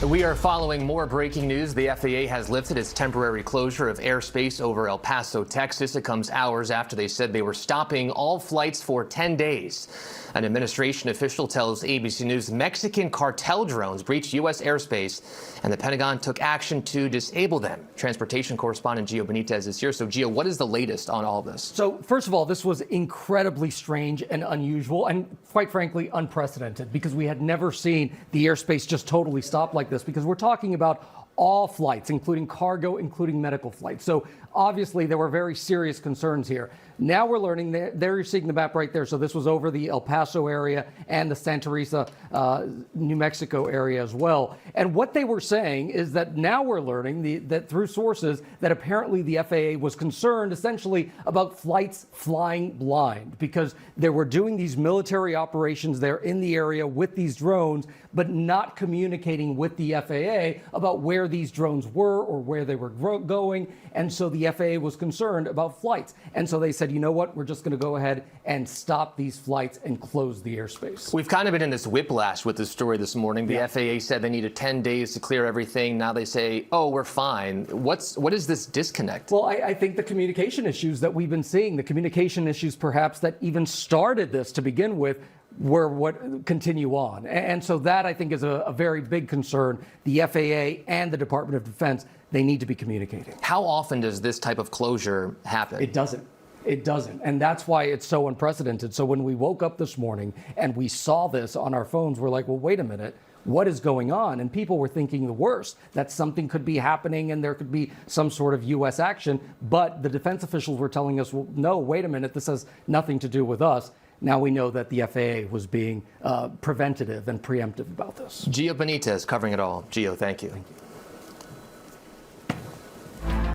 We are following more breaking news. The FAA has lifted its temporary closure of airspace over El Paso, Texas. It comes hours after they said they were stopping all flights for 10 days. An administration official tells ABC News Mexican cartel drones breached U.S. airspace, and the Pentagon took action to disable them. Transportation correspondent Gio Benitez is here. So, Gio, what is the latest on all this? So, first of all, this was incredibly strange and unusual and, quite frankly, unprecedented, because we had never seen the airspace just totally stop like this, because we're talking about all flights, including cargo, including medical flights. So obviously there were very serious concerns here. Now we're learning, there you're seeing the map right there. So this was over the El Paso area and the Santa Teresa, New Mexico area as well. And what they were saying is that now we're learning that through sources that apparently the FAA was concerned essentially about flights flying blind, because they were doing these military operations there in the area with these drones, but not communicating with the FAA about where these drones were or where they were going. And so the FAA was concerned about flights. And so they said, you know what, we're just going to go ahead and stop these flights and close the airspace. We've kind of been in this whiplash with this story this morning. The FAA said they needed 10 days to clear everything. Now they say, oh, we're fine. What is this disconnect? Well, I think the communication issues that we've been seeing, the communication issues perhaps that even started this to begin with, were what continue on. And so that, I think, is a very big concern. The FAA and the Department of Defense, they need to be communicating. How often does this type of closure happen? It doesn't. It doesn't. And that's why it's so unprecedented. So when we woke up this morning and we saw this on our phones, we're like, well, wait a minute. What is going on? And people were thinking the worst, that something could be happening and there could be some sort of U.S. action. But the defense officials were telling us, well, no, wait a minute. This has nothing to do with us. Now we know that the FAA was being preventative and preemptive about this. Gio Benitez covering it all. Gio, thank you. Thank you.